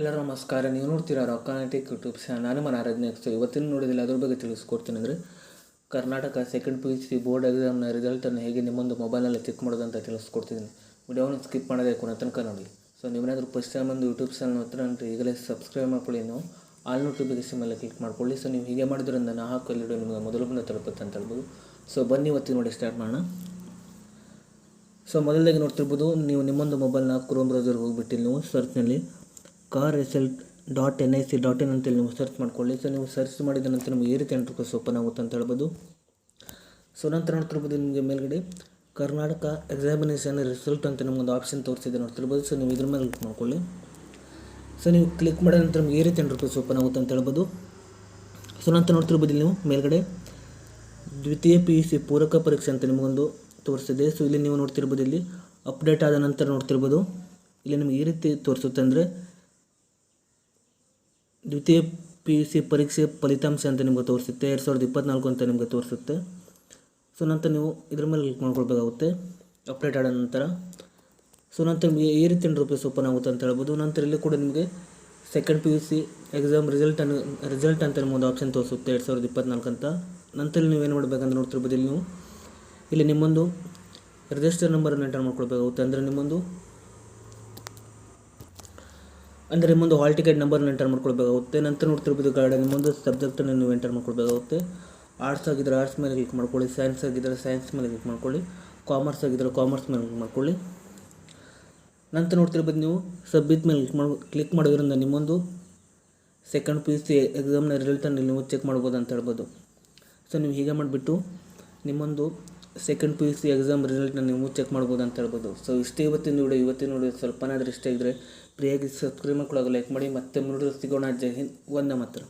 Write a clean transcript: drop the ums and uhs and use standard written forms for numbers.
ಎಲ್ಲರೂ ನಮಸ್ಕಾರ. ನೀವು ನೋಡ್ತೀರಾ ರಾಕಾನೆಟಿಕ್ ಯೂಟ್ಯೂಬ್ ಚಾನಲ್. ನಾನು ಮನಾರಾಜ್. ನೆಕ್ಸ್ಟ್ ಇವತ್ತಿನ ನೋಡಿದಿಲ್ಲ ಅದ್ರ ಬಗ್ಗೆ ತಿಳಿಸ್ಕೊಡ್ತೀನಿ. ಅಂದರೆ ಕರ್ನಾಟಕ ಸೆಕೆಂಡ್ PUC ಬೋರ್ಡ್ ಎಕ್ಸಾಮ್ನ ರಿಸಲ್ಟನ್ನು ಹೇಗೆ ನಿಮ್ಮೊಂದು ಮೊಬೈಲಲ್ಲಿ ಚೆಕ್ ಮಾಡೋದು ಅಂತ ತಿಳಿಸ್ಕೊಡ್ತಿದ್ದೀನಿ. ವಿಡಿಯೋವನ್ನು ಸ್ಕಿಪ್ ಮಾಡೋದೇ ಕೊನೆ ತನಕ ನೋಡಿ. ಸೊ ನೀವೇನಾದರೂ ಫಸ್ಟ್ ಟೈಮ್ ಒಂದು ಯೂಟ್ಯೂಬ್ ಚಾನಲ್ ಹತ್ರ ಅಂದರೆ ಈಗಲೇ ಸಬ್ಸ್ಕ್ರೈಬ್ ಮಾಡ್ಕೊಳ್ಳಿ. ನೀವು ಆಲ್ ನೋಟಿಫಿಕೇಶನ್ ಮೇಲೆ ಕ್ಲಿಕ್ ಮಾಡ್ಕೊಳ್ಳಿ. ಸೊ ನೀವು ಹೀಗೆ ಮಾಡಿದ್ರಿಂದ ನಾನು ಹಾಕೋ ವಿಡಿಯೋ ನಿಮಗೆ ಮೊದಲು ಬಂದು ತಲುಪುತ್ತೆ ಅಂತ ಹೇಳ್ಬೋದು. ಸೊ ಬನ್ನಿ ಇವತ್ತಿನ ನೋಡಿ ಸ್ಟಾರ್ಟ್ ಮಾಡೋಣ. ಸೊ ಮೊದಲಾಗಿ ನೋಡ್ತಿರ್ಬೋದು, ನೀವು ನಿಮ್ಮೊಂದು ಮೊಬೈಲ್ನ ಕ್ರೋಮ್ ಬ್ರೌಸರ್ಗೆ ಹೋಗಿಬಿಟ್ಟು ನೀವು ಸರ್ಚ್ನಲ್ಲಿ car-result.nic.in ಅಂತೇಳಿ ನೀವು ಸರ್ಚ್ ಮಾಡ್ಕೊಳ್ಳಿ. ಸೊ ನೀವು ಸರ್ಚ್ ಮಾಡಿದ ನಂತರ ನಿಮಗೆ ಈ ರೀತಿ ಇಂಟರ್ಫೇಸ್ ಓಪನ್ ಆಗುತ್ತೆ ಅಂತ ಹೇಳ್ಬೋದು. ಸೊ ನಂತರ ನೋಡ್ತಿರ್ಬೋದು, ನಿಮಗೆ ಮೇಲ್ಗಡೆ ಕರ್ನಾಟಕ ಎಕ್ಸಾಮಿನೇಷನ್ ರಿಸಲ್ಟ್ ಅಂತ ನಿಮಗೊಂದು ಆಪ್ಷನ್ ತೋರಿಸಿದೆ ನೋಡ್ತಿರ್ಬೋದು. ಸೊ ನೀವು ಇದ್ರ ಮೇಲೆ ಕ್ಲಿಕ್ ಮಾಡ್ಕೊಳ್ಳಿ. ಸೊ ನೀವು ಕ್ಲಿಕ್ ಮಾಡಿದ ನಂತರ ನಿಮಗೆ ಈ ರೀತಿ ಇಂಟರ್ಫೇಸ್ ಓಪನ್ ಆಗುತ್ತೆ ಅಂತ ಹೇಳ್ಬೋದು. ಸೊ ನಂತರ ನೋಡ್ತಿರ್ಬೋದು, ನೀವು ಮೇಲ್ಗಡೆ ದ್ವಿತೀಯ PUC ಪೂರಕ ಪರೀಕ್ಷೆ ಅಂತ ನಿಮಗೊಂದು ತೋರಿಸಿದೆ. ಸೊ ಇಲ್ಲಿ ನೀವು ನೋಡ್ತಿರ್ಬೋದು, ಇಲ್ಲಿ ಅಪ್ಡೇಟ್ ಆದ ನಂತರ ನೋಡ್ತಿರ್ಬೋದು, ಇಲ್ಲಿ ನಿಮಗೆ ಈ ರೀತಿ ತೋರಿಸುತ್ತೆ. ಅಂದರೆ ದ್ವಿತೀಯ PUC ಪರೀಕ್ಷೆ ಫಲಿತಾಂಶ ಅಂತ ನಿಮಗೆ ತೋರಿಸುತ್ತೆ 2024 ಅಂತ ನಿಮಗೆ ತೋರಿಸುತ್ತೆ. ಸೊ ನಂತರ ನೀವು ಇದ್ರ ಮೇಲೆ ಕ್ಲಿಕ್ ಮಾಡ್ಕೊಳ್ಬೇಕಾಗುತ್ತೆ ಅಪ್ಡೇಟ್ ಆದ ನಂತರ. ಸೊ ನಂತರ ನಿಮಗೆ ಈ ರೀತಿ ಇಂಟರ್ಫೇಸ್ ಓಪನ್ ಆಗುತ್ತೆ ಅಂತ ಹೇಳ್ಬೋದು. ನಂತರ ಇಲ್ಲಿ ಕೂಡ ನಿಮಗೆ ಸೆಕೆಂಡ್ PUC ಎಕ್ಸಾಮ್ ರಿಸಲ್ಟ್ ಅಂತ ನಿಮ್ಮೊಂದು ಆಪ್ಷನ್ ತೋರಿಸುತ್ತೆ 2024 ಅಂತ. ನಂತರ ನೀವೇನು ಮಾಡಬೇಕಂತ ನೋಡ್ತಿರ್ಬೋದು, ಇಲ್ಲಿ ನೀವು ಇಲ್ಲಿ ನಿಮ್ಮೊಂದು ರಿಜಿಸ್ಟರ್ ನಂಬರನ್ನು ಎಂಟರ್ ಮಾಡ್ಕೊಳ್ಬೇಕಾಗುತ್ತೆ. ಅಂದರೆ ನಿಮ್ಮೊಂದು ಹಾಲ್ ಟಿಕೆಟ್ ನಂಬರ್ನ ಎಂಟರ್ ಮಾಡ್ಕೊಳ್ಬೇಕಾಗುತ್ತೆ. ನಂತರ ನೋಡ್ತಿರ್ಬೋದು, ನಿಮ್ಮೊಂದು ಸಬ್ಜೆಕ್ಟನ್ನು ನೀವು ಎಂಟರ್ ಮಾಡ್ಕೊಳ್ಬೇಕಾಗುತ್ತೆ. ಆರ್ಟ್ಸ್ ಆಗಿದ್ದರೆ ಆರ್ಟ್ಸ್ ಮೇಲೆ ಕ್ಲಿಕ್ ಮಾಡ್ಕೊಳ್ಳಿ, ಸೈನ್ಸ್ ಆಗಿದ್ದರೆ ಸೈನ್ಸ್ ಮೇಲೆ ಕ್ಲಿಕ್ ಮಾಡ್ಕೊಳ್ಳಿ, ಕಾಮರ್ಸ್ ಆಗಿದ್ದರೆ ಕಾಮರ್ಸ್ ಮೇಲೆ ಕ್ಲಿಕ್ ಮಾಡ್ಕೊಳ್ಳಿ. ನಂತರ ನೋಡ್ತಿರ್ಬೋದು, ನೀವು ಸಬ್ಮಿಟ್ ಮೇಲೆ ಕ್ಲಿಕ್ ಮಾಡೋದ್ರಿಂದ ನಿಮ್ಮೊಂದು ಸೆಕೆಂಡ್ PUC ಎಕ್ಸಾಮ್ನ ರಿಸಲ್ಟನ್ನು ನೀವು ಚೆಕ್ ಮಾಡ್ಬೋದು ಅಂತ ಹೇಳ್ಬೋದು. ಸೊ ನೀವು ಹೀಗೆ ಮಾಡಿಬಿಟ್ಟು ನಿಮ್ಮೊಂದು ಸೆಕೆಂಡ್ PUC ಎಕ್ಸಾಮ್ ರಿಸಲ್ಟ್ನ ನೀವು ಚೆಕ್ ಮಾಡ್ಬೋದು ಅಂತ ಹೇಳ್ಬೋದು. ಸೊ ಇಷ್ಟೇ ಇವತ್ತಿನ ವಿಡಿಯೋ ಸ್ವಲ್ಪನಾದರೂ ಇಷ್ಟ ಇದ್ದರೆ ಫ್ರೀಯಾಗಿ ಸಬ್ಸ್ಕ್ರೈಬ್ ಮಾಡ್ಕೊಳ್ಳೋಕೆ ಲೈಕ್ ಮಾಡಿ. ಮತ್ತೆ ಮುಂದೆ ಸಿಗೋಣ. ಜೈ ಹಿಂದ್, ವಂದೇ ಮಾತರಂ.